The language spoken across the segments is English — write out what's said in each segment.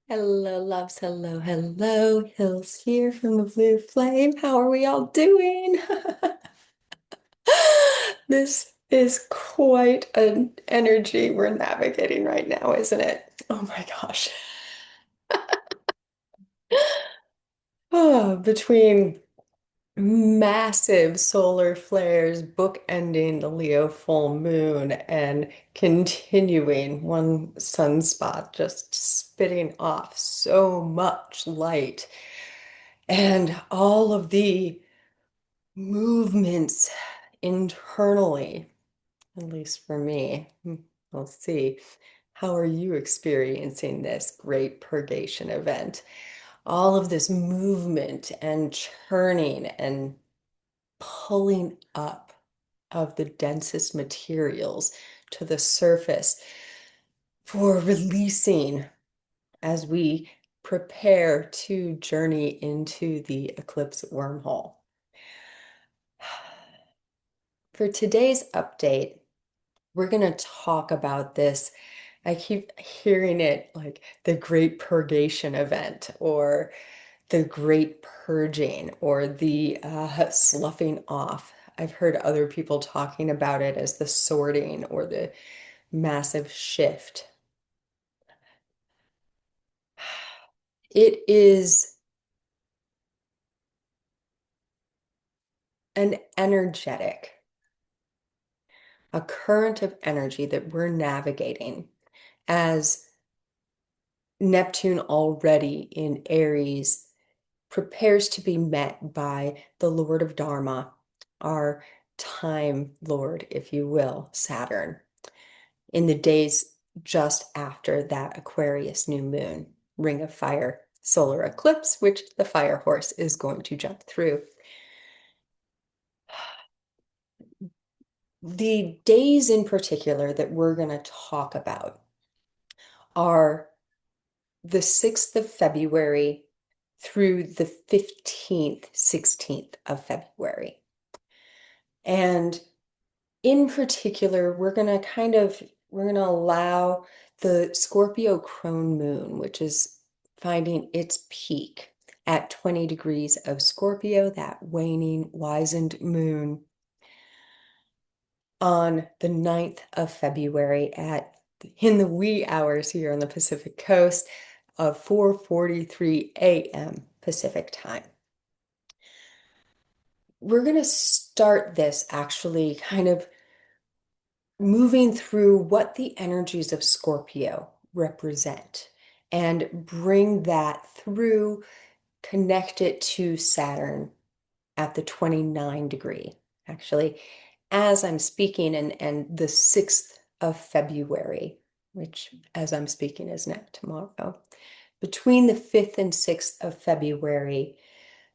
Hello, loves. Hello, hello. Hills here from the Blue Flame. How are we all doing? This is quite an energy we're navigating right now, isn't it? Oh my gosh. Oh, between massive solar flares bookending the Leo full moon and continuing one sunspot just spitting off so much light and all of the movements internally, at least for me. We'll see. How are you experiencing this great purgation event? All of this movement and churning and pulling up of the densest materials to the surface for releasing as we prepare to journey into the eclipse wormhole. For today's update, we're going to talk about this. I keep hearing it like the Great Purgation Event or the Great Purging or the sloughing off. I've heard other people talking about it as the sorting or the massive shift. It is an energetic, a current of energy that we're navigating as Neptune already in Aries prepares to be met by the Lord of Dharma, our time lord, if you will, Saturn, in the days just after that Aquarius new moon, ring of fire solar eclipse, which the fire horse is going to jump through. The days in particular that we're going to talk about are the 6th of February through the 15th, 16th of February. And in particular, we're going to allow the Scorpio Crone Moon, which is finding its peak at 20 degrees of Scorpio, that waning, wizened moon, on the 9th of February in the wee hours here on the Pacific Coast of 4:43 a.m. Pacific time. We're going to start this actually kind of moving through what the energies of Scorpio represent and bring that through, connect it to Saturn at the 29 degree. Actually, as I'm speaking, and the 6th of February, which as I'm speaking is now tomorrow, between the 5th and 6th of February,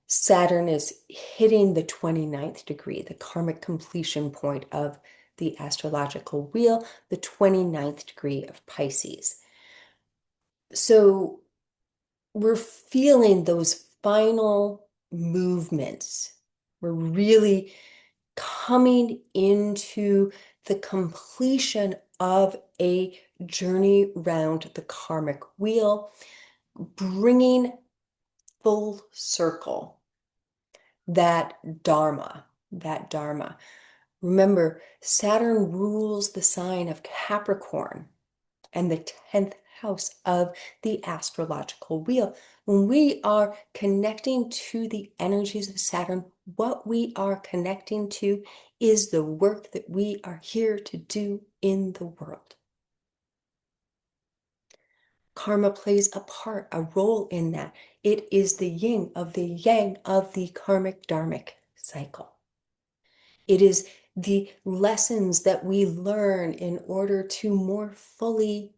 Saturn is hitting the 29th degree, the karmic completion point of the astrological wheel, the 29th degree of Pisces. So we're feeling those final movements. We're really coming into the completion of a journey round the karmic wheel, bringing full circle that Dharma. Remember, Saturn rules the sign of Capricorn and the 10th house of the astrological wheel. When we are connecting to the energies of Saturn, what we are connecting to is the work that we are here to do in the world. Karma plays a part, a role in that. It is the yin of the yang of the karmic dharmic cycle. It is the lessons that we learn in order to more fully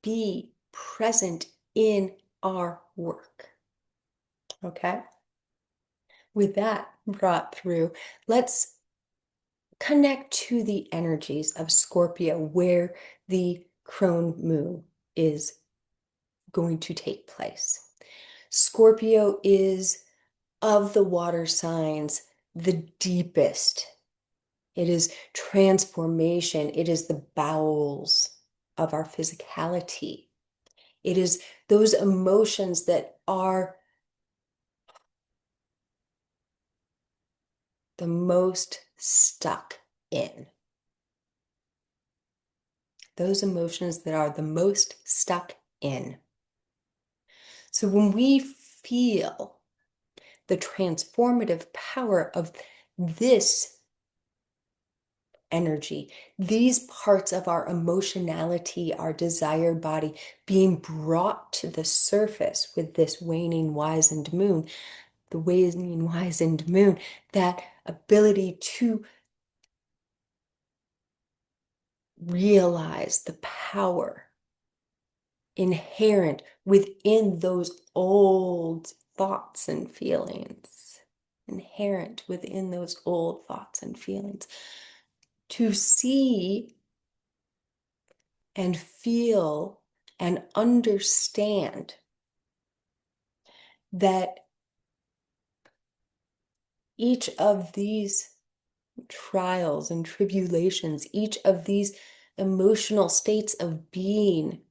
be present in our work. Okay? With that brought through, let's connect to the energies of Scorpio, where the Crone Moon is going to take place. Scorpio is, of the water signs, the deepest. It is transformation. It is the bowels of our physicality. It is those emotions that are the most stuck in. Those emotions that are the most stuck in. So when we feel the transformative power of this energy, these parts of our emotionality, our desire body being brought to the surface with this waning wizened moon, the waning wizened moon, that ability to realize the power inherent within those old thoughts and feelings, inherent within those old thoughts and feelings, to see and feel and understand that each of these trials and tribulations, each of these emotional states of being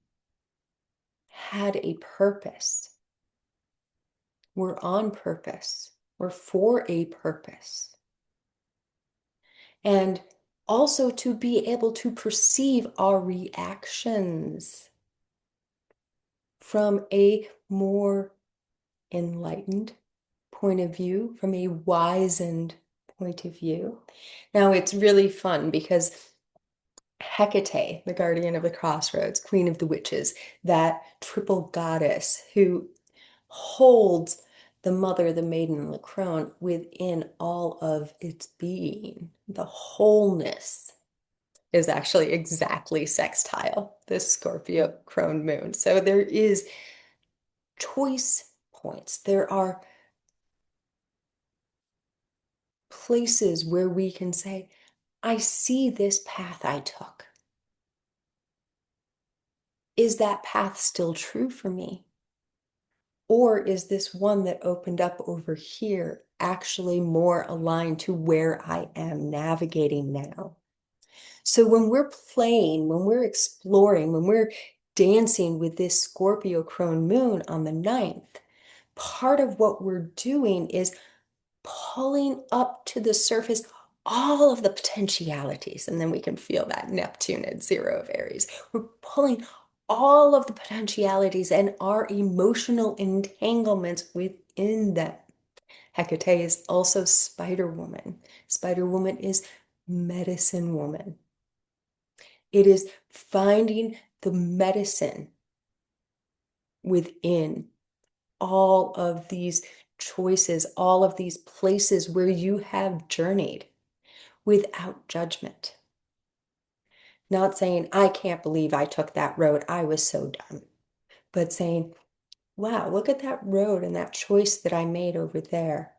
had a purpose. We're on purpose. We're for a purpose. And also to be able to perceive our reactions from a more enlightened point of view, from a wizened point of view. Now, it's really fun because Hecate, the guardian of the crossroads, queen of the witches, that triple goddess who holds the mother, the maiden, and the crone within all of its being, the wholeness, is actually exactly sextile this Scorpio Crone Moon. So there is choice points. There are places where we can say, I see this path I took. Is that path still true for me? Or is this one that opened up over here actually more aligned to where I am navigating now? So when we're playing, when we're exploring, when we're dancing with this Scorpio Crone Moon on the 9th, part of what we're doing is pulling up to the surface all of the potentialities. And then we can feel that Neptune at 0 of Aries. We're pulling all of the potentialities and our emotional entanglements within them. Hecate is also Spider Woman. Spider Woman is medicine woman. It is finding the medicine within all of these choices, all of these places where you have journeyed without judgment. Not saying, I can't believe I took that road. I was so dumb. But saying, wow, look at that road and that choice that I made over there.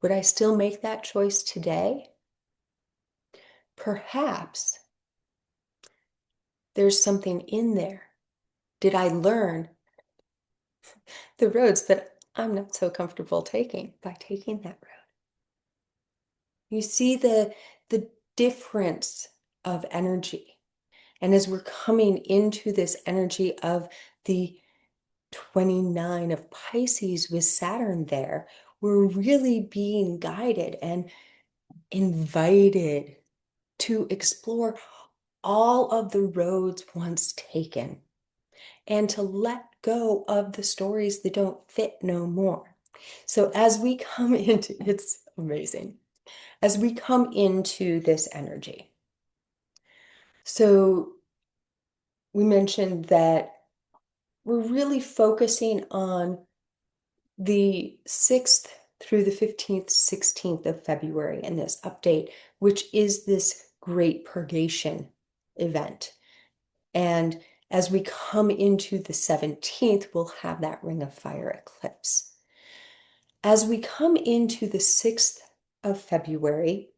Would I still make that choice today? Perhaps there's something in there. Did I learn the roads that I'm not so comfortable taking by taking that road? You see the difference of energy. And as we're coming into this energy of the 29 of Pisces with Saturn there, we're really being guided and invited to explore all of the roads once taken and to let go of the stories that don't fit no more. So as we come into, it's amazing, as we come into this energy. So we mentioned that we're really focusing on the 6th through the 15th, 16th of February in this update, which is this Great Purgation event. And as we come into the 17th, we'll have that Ring of Fire eclipse. As we come into the 6th of February,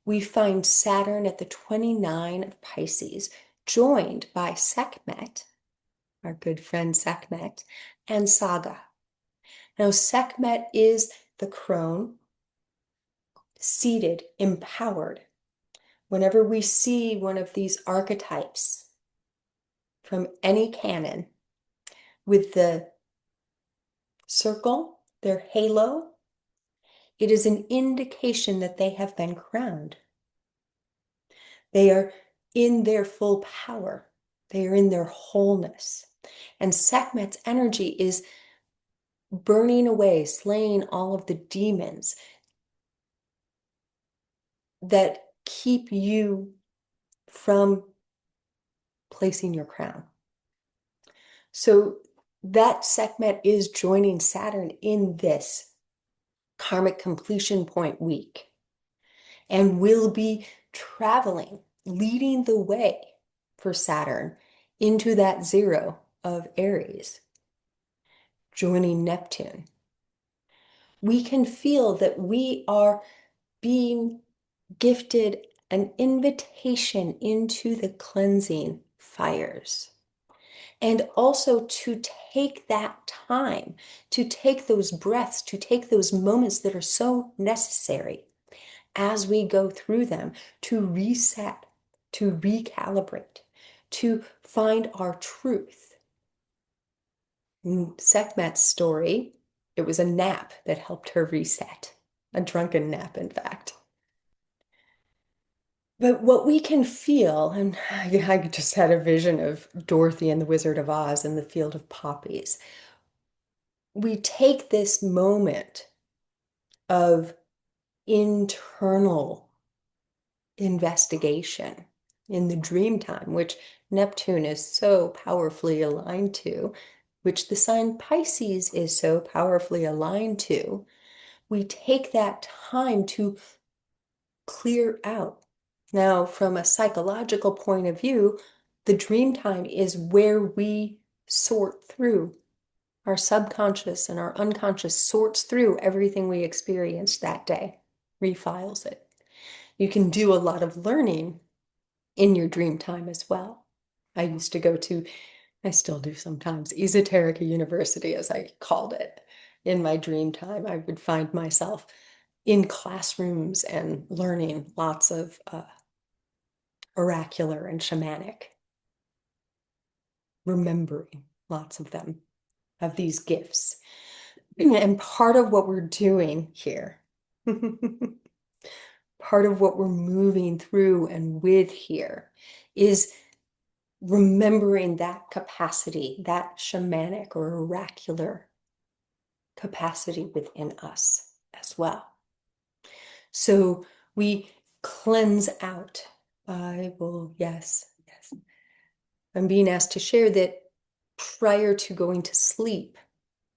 we find Saturn at the 29 of Pisces, joined by Sekhmet, our good friend Sekhmet, and Saga. Now, Sekhmet is the crone, seated, empowered. Whenever we see one of these archetypes from any canon, with the circle, their halo, it is an indication that they have been crowned. They are in their full power. They are in their wholeness. And Sekhmet's energy is burning away, slaying all of the demons that keep you from placing your crown. So that Sekhmet is joining Saturn in this karmic completion point week and will be traveling, leading the way for Saturn into that zero of Aries, joining Neptune. We can feel that we are being gifted an invitation into the cleansing fires. And also to take that time, to take those breaths, to take those moments that are so necessary as we go through them to reset, to recalibrate, to find our truth. In Sekhmet's story, it was a nap that helped her reset, a drunken nap, in fact. But what we can feel, and I just had a vision of Dorothy and the Wizard of Oz in the field of poppies. We take this moment of internal investigation in the dream time, which Neptune is so powerfully aligned to, which the sign Pisces is so powerfully aligned to. We take that time to clear out. Now, from a psychological point of view, the dream time is where we sort through. Our subconscious and our unconscious sorts through everything we experienced that day, refiles it. You can do a lot of learning in your dream time as well. I used to go to, I still do sometimes, esoteric university, as I called it. In my dream time, I would find myself in classrooms and learning lots of oracular and shamanic, remembering lots of them, of these gifts. And part of what we're doing here, part of what we're moving through and with here, is remembering that capacity, that shamanic or oracular capacity within us as well. So we cleanse out. Yes. I'm being asked to share that prior to going to sleep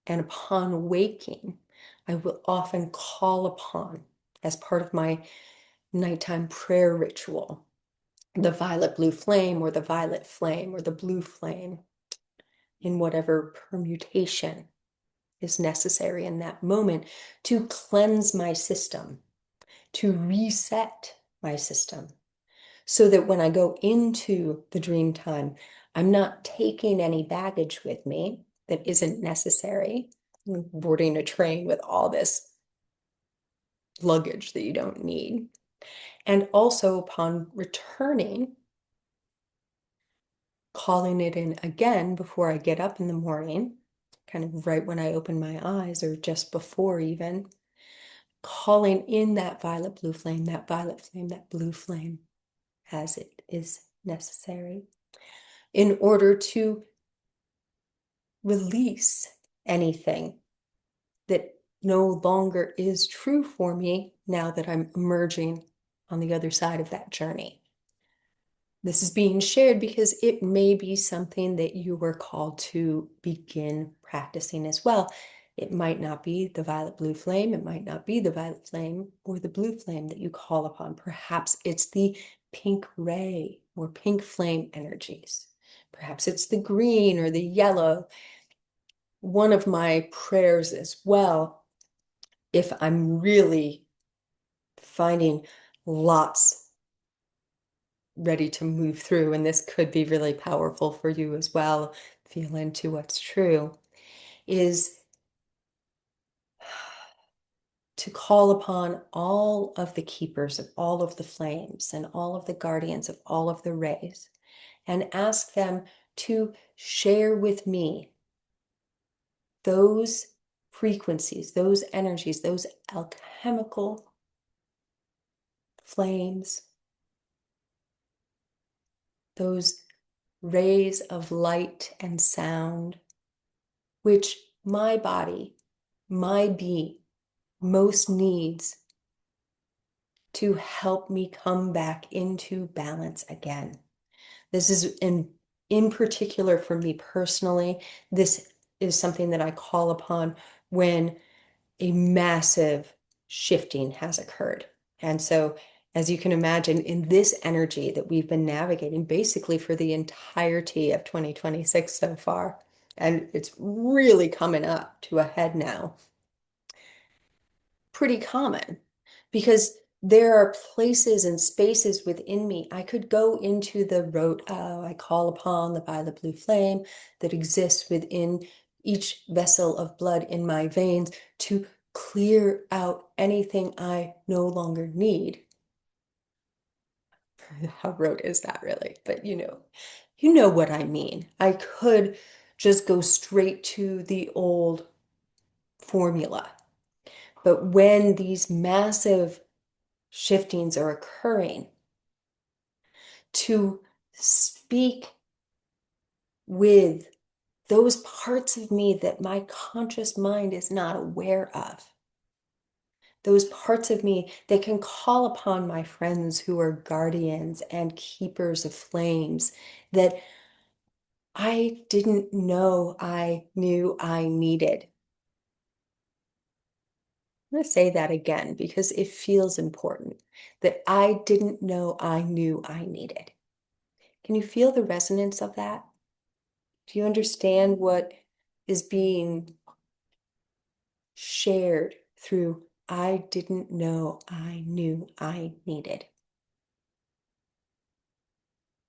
and upon waking, I will often call upon, as part of my nighttime prayer ritual, the violet blue flame or the violet flame or the blue flame in whatever permutation is necessary in that moment to cleanse my system, to reset my system, so that when I go into the dream time, I'm not taking any baggage with me that isn't necessary, boarding a train with all this luggage that you don't need. And also upon returning, calling it in again before I get up in the morning, kind of right when I open my eyes or just before even, calling in that violet blue flame, that violet flame, that blue flame as it is necessary in order to release anything that no longer is true for me now that I'm emerging on the other side of that journey. This is being shared because it may be something that you were called to begin practicing as well. It might not be the violet blue flame. It might not be the violet flame or the blue flame that you call upon. Perhaps it's the pink ray or pink flame energies. Perhaps it's the green or the yellow. One of my prayers as well, if I'm really finding lots ready to move through, and this could be really powerful for you as well, feel into what's true, is to call upon all of the keepers of all of the flames and all of the guardians of all of the rays and ask them to share with me those frequencies, those energies, those alchemical flames, those rays of light and sound, which my body, my being, most needs to help me come back into balance again. This is in particular for me personally, this is something that I call upon when a massive shifting has occurred. And so, as you can imagine, in this energy that we've been navigating basically for the entirety of 2026 so far, and it's really coming up to a head now, pretty common because there are places and spaces within me. I could go into the rote, oh, I call upon the violet blue flame that exists within each vessel of blood in my veins to clear out anything I no longer need. How rote is that really? But you know what I mean. I could just go straight to the old formula. But when these massive shiftings are occurring, to speak with those parts of me that my conscious mind is not aware of, those parts of me that can call upon my friends who are guardians and keepers of flames that I didn't know I knew I needed. I'm going to say that again because it feels important that I didn't know I knew I needed. Can you feel the resonance of that? Do you understand what is being shared through I didn't know I knew I needed?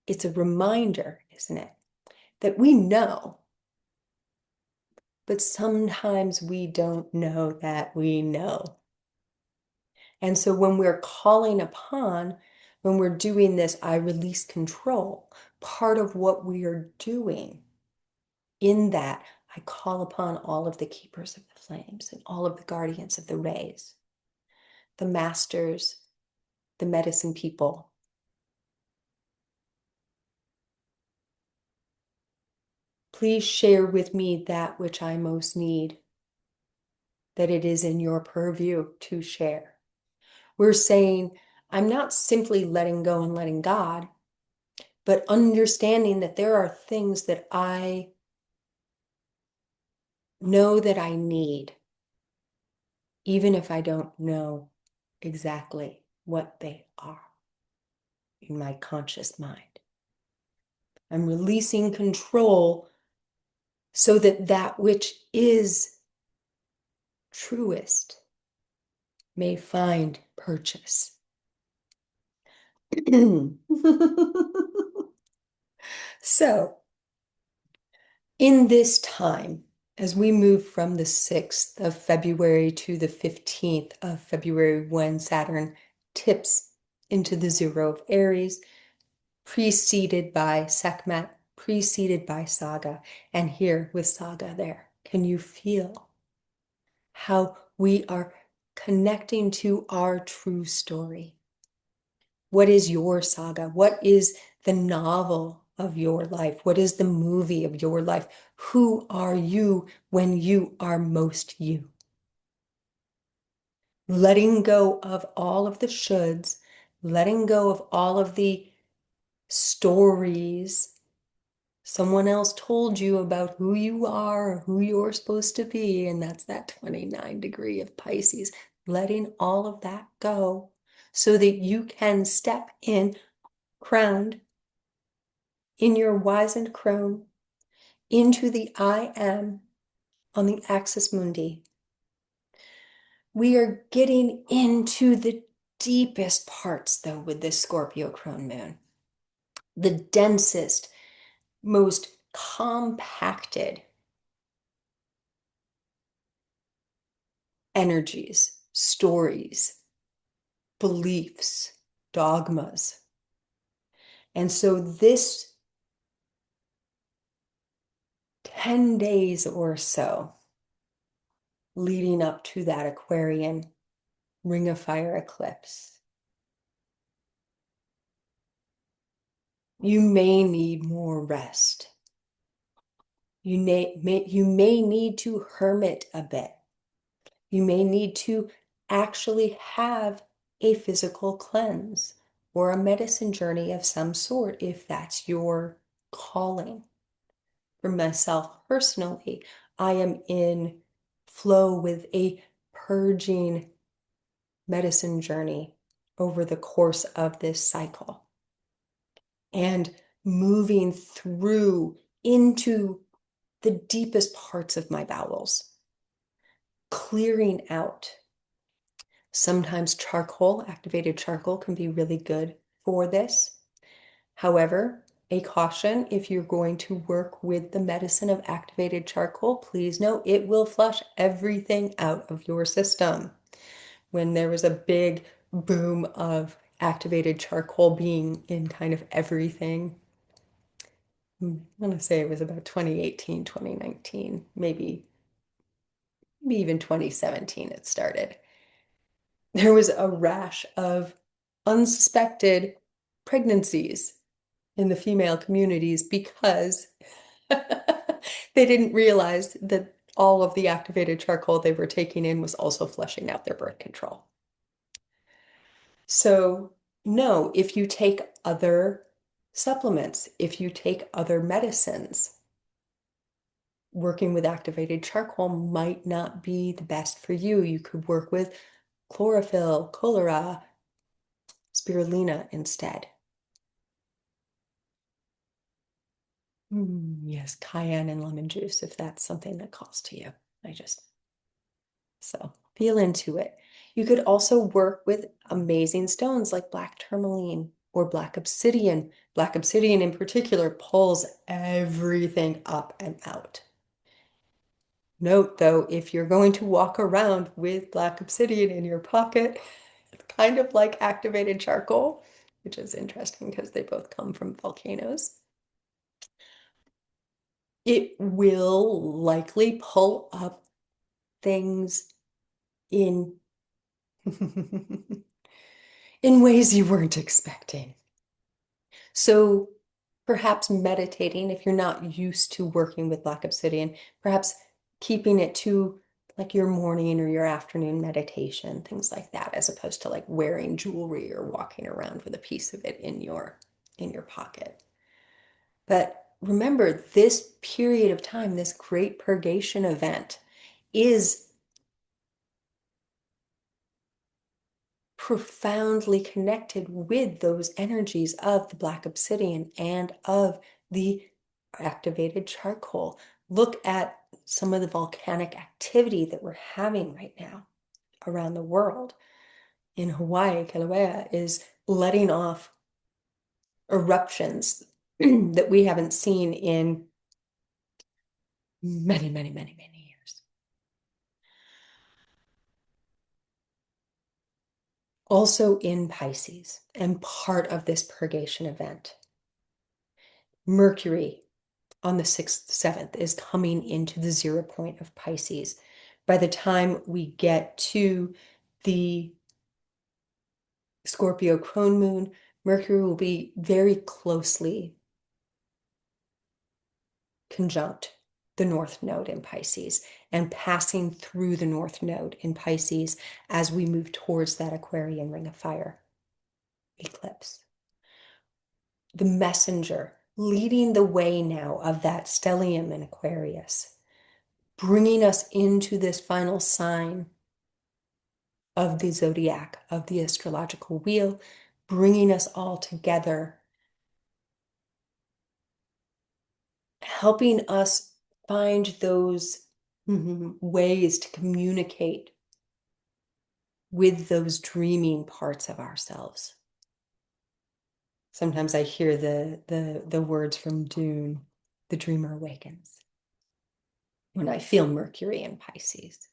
It's a reminder, isn't it, that we know, but sometimes we don't know that we know. And so when we're calling upon, when we're doing this, I release control, part of what we are doing in that, I call upon all of the keepers of the flames and all of the guardians of the rays, the masters, the medicine people. Please share with me that which I most need, that it is in your purview to share. We're saying, I'm not simply letting go and letting God, but understanding that there are things that I know that I need, even if I don't know exactly what they are in my conscious mind. I'm releasing control so that that which is truest may find purchase. So, in this time, as we move from the 6th of February to the 15th of February, when Saturn tips into the 0 of Aries, preceded by Sekhmet, preceded by Saga, and here with Saga there, can you feel how we are connecting to our true story? What is your saga? What is the novel of your life? What is the movie of your life? Who are you when you are most you? Letting go of all of the shoulds, letting go of all of the stories someone else told you about who you are or who you're supposed to be, and that's that 29 degree of Pisces. Letting all of that go so that you can step in crowned in your wizened crone into the I am on the axis mundi. We are getting into the deepest parts, though, with this Scorpio Crone Moon. The densest, most compacted energies, stories, beliefs, dogmas. And so this 10 days or so leading up to that Aquarian Ring of Fire eclipse. You may need more rest. You may need to hermit a bit. You may need to actually have a physical cleanse or a medicine journey of some sort if that's your calling. For myself personally, I am in flow with a purging medicine journey over the course of this cycle and moving through into the deepest parts of my bowels, clearing out. Sometimes charcoal, activated charcoal, can be really good for this. However, a caution, if you're going to work with the medicine of activated charcoal, please know it will flush everything out of your system. When there was a big boom of activated charcoal being in kind of everything, I'm going to say it was about 2018, 2019, maybe even 2017 it started. There was a rash of unsuspected pregnancies in the female communities because they didn't realize that all of the activated charcoal they were taking in was also flushing out their birth control. So, no, if you take other supplements, if you take other medicines, working with activated charcoal might not be the best for you. You could work with chlorophyll, cholera, spirulina instead. Yes, cayenne and lemon juice, if that's something that calls to you. So feel into it. You could also work with amazing stones like black tourmaline or black obsidian. Black obsidian in particular pulls everything up and out. Note though, if you're going to walk around with black obsidian in your pocket, it's kind of like activated charcoal, which is interesting because they both come from volcanoes. It will likely pull up things in in ways you weren't expecting. So perhaps meditating, if you're not used to working with black obsidian, perhaps keeping it to like your morning or your afternoon meditation, things like that, as opposed to like wearing jewelry or walking around with a piece of it in your pocket. But remember, this period of time, this great purgation event, is profoundly connected with those energies of the black obsidian and of the activated charcoal. Look at some of the volcanic activity that we're having right now around the world. In Hawaii, Kilauea is letting off eruptions that we haven't seen in many, many, many, many years. Also in Pisces, and part of this purgation event, Mercury on the 6th, 7th is coming into the 0 point of Pisces. By the time we get to the Scorpio Crone Moon, Mercury will be very closely conjunct the North Node in Pisces and passing through the North Node in Pisces as we move towards that Aquarian Ring of Fire eclipse. The messenger leading the way now of that stellium in Aquarius, bringing us into this final sign of the zodiac, of the astrological wheel, bringing us all together, helping us find those ways to communicate with those dreaming parts of ourselves. Sometimes I hear the words from Dune, the dreamer awakens, when I feel Mercury in Pisces.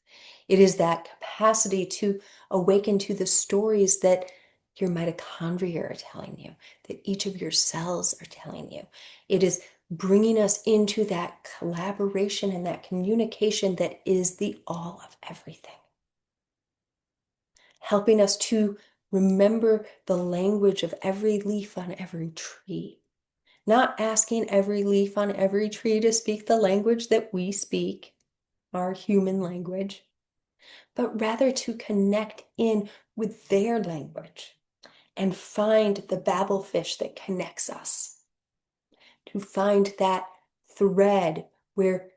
It is that capacity to awaken to the stories that your mitochondria are telling you, that each of your cells are telling you. It is bringing us into that collaboration and that communication that is the all of everything. Helping us to remember the language of every leaf on every tree. Not asking every leaf on every tree to speak the language that we speak, our human language, but rather to connect in with their language and find the babblefish that connects us. To find that thread where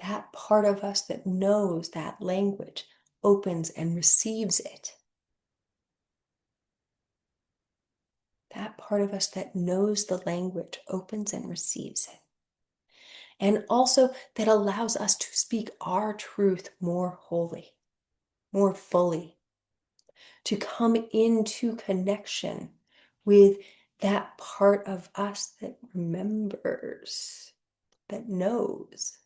that part of us that knows that language opens and receives it. That part of us that knows the language opens and receives it. And also that allows us to speak our truth more wholly, more fully, to come into connection with that part of us that remembers, that knows.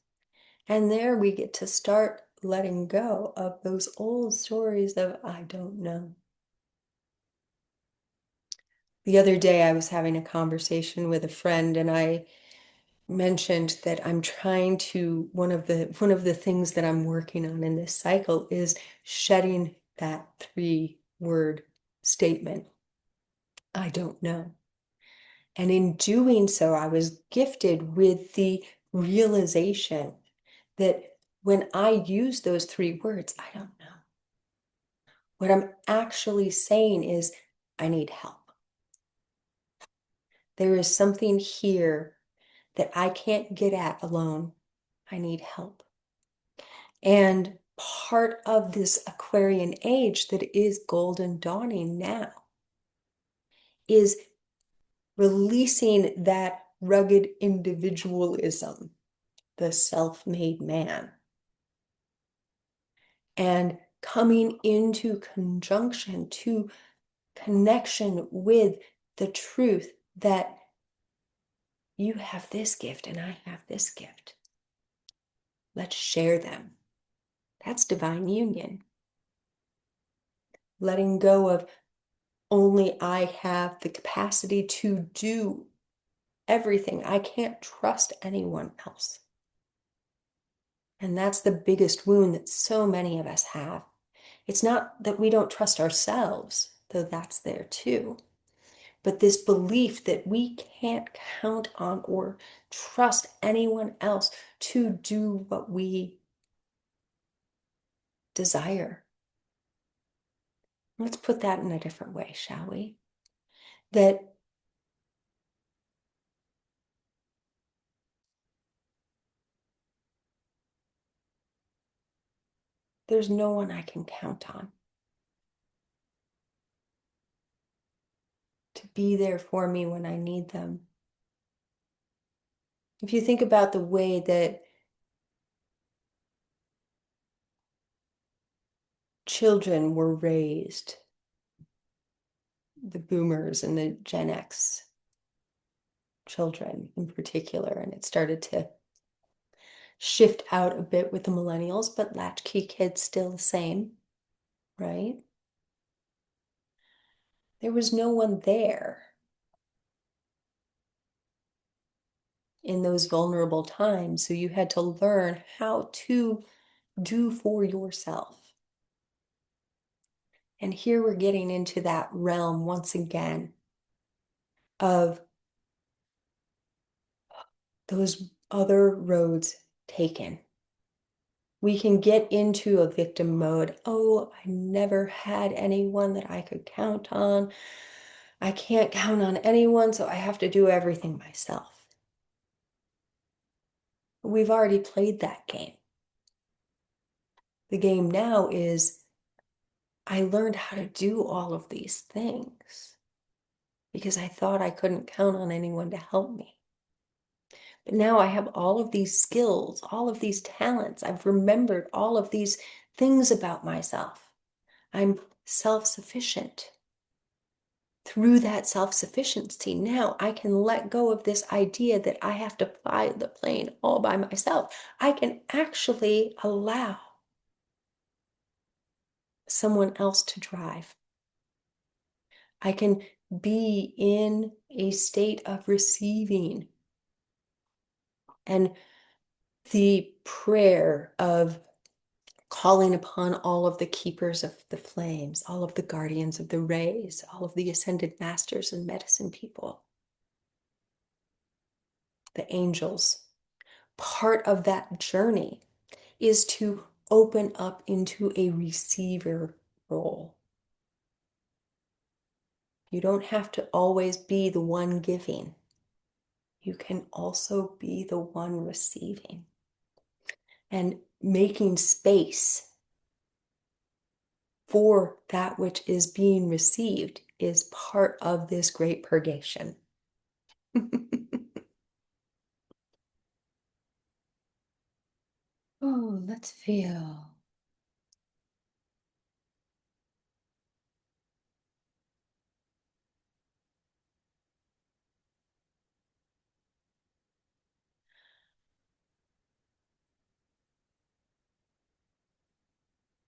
And there we get to start letting go of those old stories of I don't know. The other day I was having a conversation with a friend and I mentioned that I'm trying to one of the things that I'm working on in this cycle is shedding that 3-word statement. I don't know. And in doing so, I was gifted with the realization that when I use those 3 words, I don't know. What I'm actually saying is, I need help. There is something here that I can't get at alone. I need help. And part of this Aquarian age that is golden dawning now is releasing that rugged individualism, the self-made man, and coming into conjunction to connection with the truth that you have this gift and I have this gift. Let's share them. That's divine union. Letting go of only I have the capacity to do everything. I can't trust anyone else. And that's the biggest wound that so many of us have. It's not that we don't trust ourselves, though that's there too, but this belief that we can't count on or trust anyone else to do what we desire. Let's put that in a different way, shall we? That there's no one I can count on to be there for me when I need them. If you think about the way that children were raised, the boomers and the Gen X children in particular, and it started to shift out a bit with the millennials, but latchkey kids still the same, right? There was no one there in those vulnerable times, so you had to learn how to do for yourself. And here we're getting into that realm once again of those other roads taken. We can get into a victim mode. Oh, I never had anyone that I could count on. I can't count on anyone, so I have to do everything myself. We've already played that game. The game now is I learned how to do all of these things because I thought I couldn't count on anyone to help me. But now I have all of these skills, all of these talents. I've remembered all of these things about myself. I'm self-sufficient. Through that self-sufficiency, now I can let go of this idea that I have to fly the plane all by myself. I can actually allow someone else to drive. I can be in a state of receiving And the prayer of calling upon all of the keepers of the flames, all of the guardians of the rays, all of the ascended masters and medicine people, the angels. Part of that journey is to open up into a receiver role. You don't have to always be the one giving. You can also be the one receiving. And making space for that which is being received is part of this great purgation. Oh, let's feel.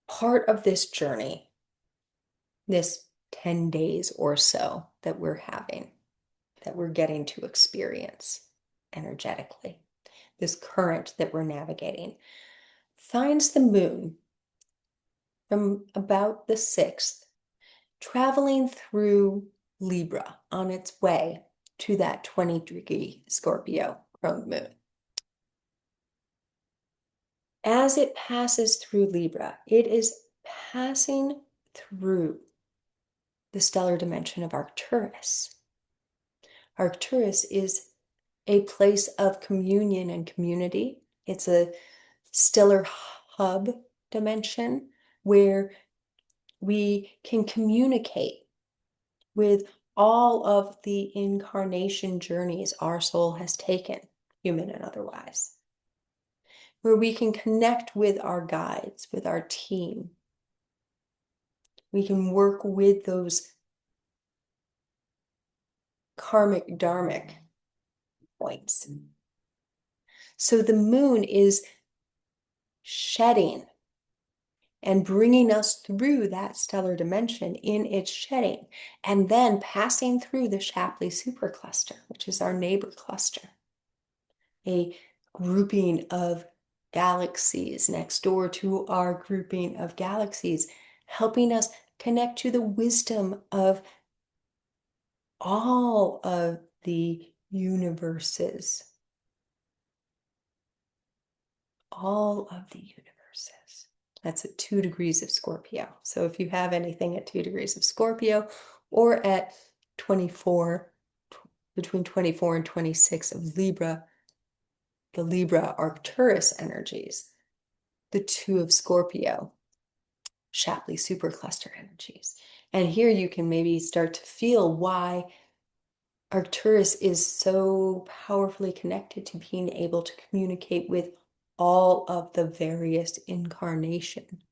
Part of this journey, this 10 days or so that we're having, that we're getting to experience energetically, this current that we're navigating, finds the moon from about the 6th, traveling through Libra on its way to that 20-degree Scorpio Crone Moon. As it passes through Libra, it is passing through the stellar dimension of Arcturus. Arcturus is a place of communion and community. It's a stellar hub dimension where we can communicate with all of the incarnation journeys our soul has taken, human and otherwise, where we can connect with our guides, with our team. We can work with those karmic, dharmic points. So the moon is shedding and bringing us through that stellar dimension in its shedding, and then passing through the Shapley supercluster, which is our neighbor cluster, a grouping of galaxies next door to our grouping of galaxies, helping us connect to the wisdom of all of the universes. All of the universes. That's at 2 degrees of Scorpio. So if you have anything at 2 degrees of Scorpio or at 24, between 24 and 26 of Libra, the Libra Arcturus energies, the 2 of Scorpio, Shapley supercluster energies. And here you can maybe start to feel why Arcturus is so powerfully connected to being able to communicate with all of the various incarnation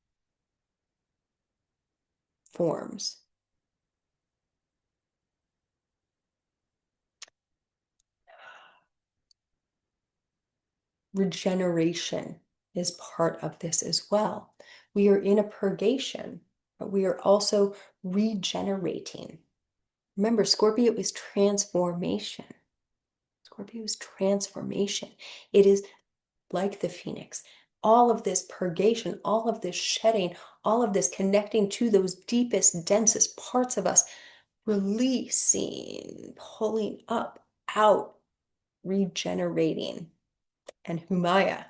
forms. Regeneration is part of this as well. We are in a purgation, but we are also regenerating. Remember, Scorpio is transformation. Scorpio is transformation. It is like the phoenix. All of this purgation, all of this shedding, all of this connecting to those deepest, densest parts of us, releasing, pulling up, out, regenerating. And Humaya,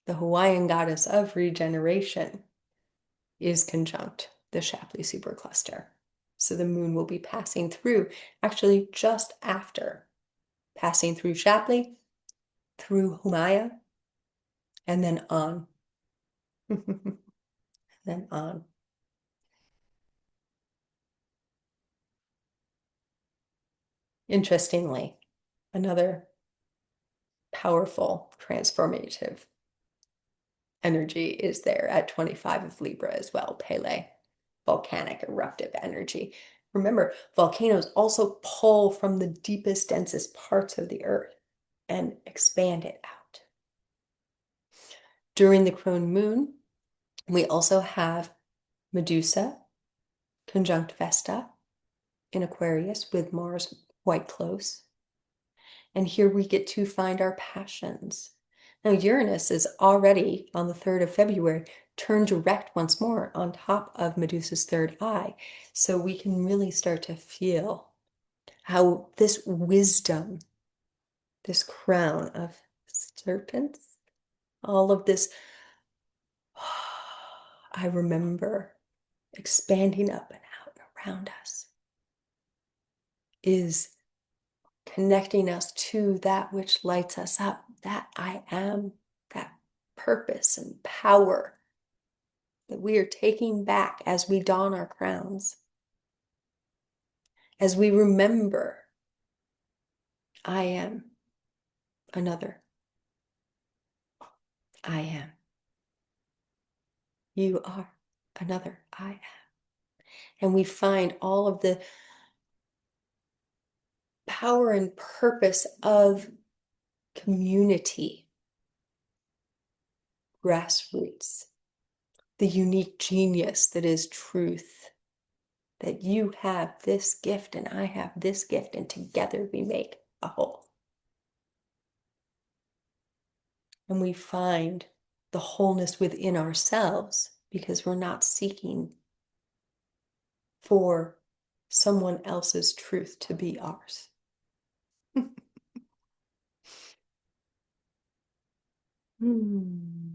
the Hawaiian goddess of regeneration, is conjunct the Shapley supercluster. So the moon will be passing through, actually just after passing through Shapley, through Humaya, and then on. Then on. Interestingly, another powerful transformative energy is there at 25 of Libra as well, Pele, volcanic eruptive energy. Remember, volcanoes also pull from the deepest, densest parts of the earth and expand it out. During the Crone Moon, we also have Medusa conjunct Vesta in Aquarius with Mars quite close. And here we get to find our passions. Now, Uranus is already on the 3rd of February, turned direct once more on top of Medusa's third eye. So we can really start to feel how this wisdom, this crown of serpents, all of this, I remember expanding up and out around us, is connecting us to that which lights us up, that I am, that purpose and power that we are taking back as we don our crowns, as we remember, I am another. I am. You are another. I am. And we find all of the power and purpose of community, grassroots, the unique genius that is truth, that you have this gift and I have this gift, and together we make a whole. And we find the wholeness within ourselves because we're not seeking for someone else's truth to be ours. Hmm.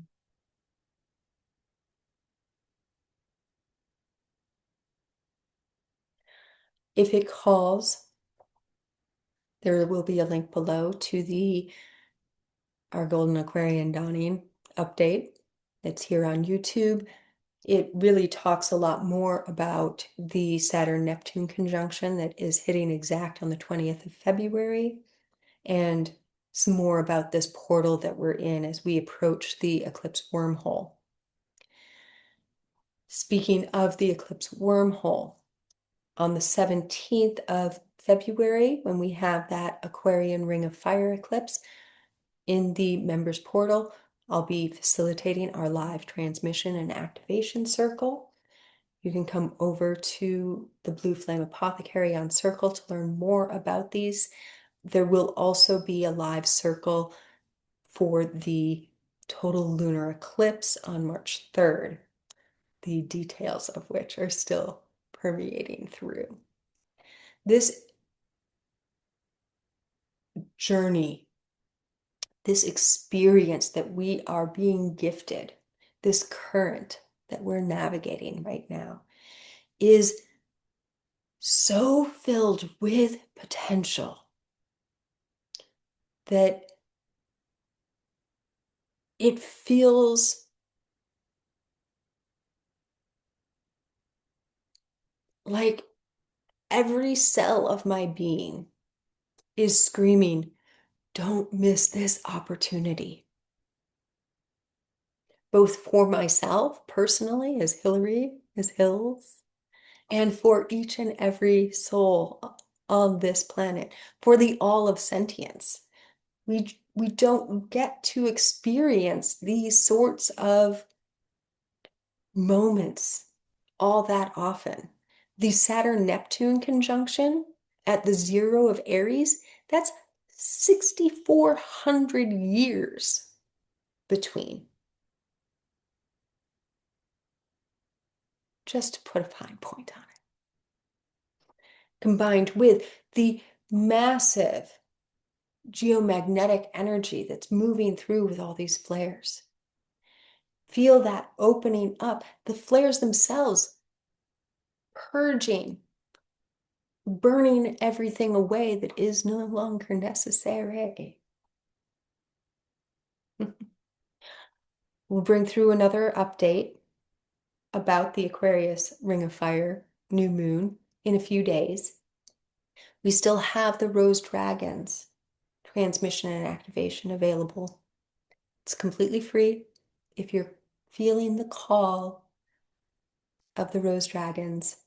If it calls, there will be a link below to our Golden Aquarian Dawning update. It's here on YouTube. It really talks a lot more about the Saturn-Neptune conjunction that is hitting exact on the 20th of February, and some more about this portal that we're in as we approach the Eclipse Wormhole. Speaking of the Eclipse Wormhole, on the 17th of February, when we have that Aquarian Ring of Fire eclipse in the members portal, I'll be facilitating our live transmission and activation circle. You can come over to the Blue Flame Apothecary on Circle to learn more about these. There will also be a live circle for the total lunar eclipse on March 3rd, the details of which are still permeating through. This journey, this experience that we are being gifted, this current that we're navigating right now, is so filled with potential that it feels like every cell of my being is screaming, don't miss this opportunity. Both for myself personally, as Hillary, as Hills, and for each and every soul on this planet, for the all of sentience. We don't get to experience these sorts of moments all that often. The Saturn-Neptune conjunction at the 0 of Aries, that's 6,400 years between. Just to put a fine point on it. Combined with the massive geomagnetic energy that's moving through with all these flares. Feel that opening up, the flares themselves purging, burning everything away that is no longer necessary. We'll bring through another update about the Aquarius Ring of Fire new moon in a few days. We still have the Rose Dragons transmission and activation available. It's completely free. If you're feeling the call of the Rose Dragons,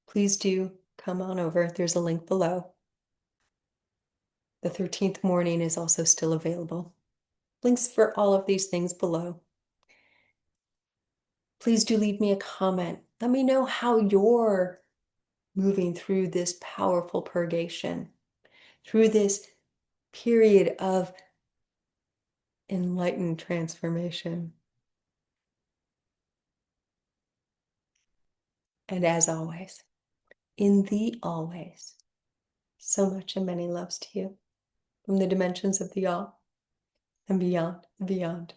please do come on over. There's a link below. The 13th morning is also still available. Links for all of these things below. Please do leave me a comment. Let me know how you're moving through this powerful purgation, through this period of enlightened transformation. And as always, in the always, so much and many loves to you from the dimensions of the all and beyond, beyond.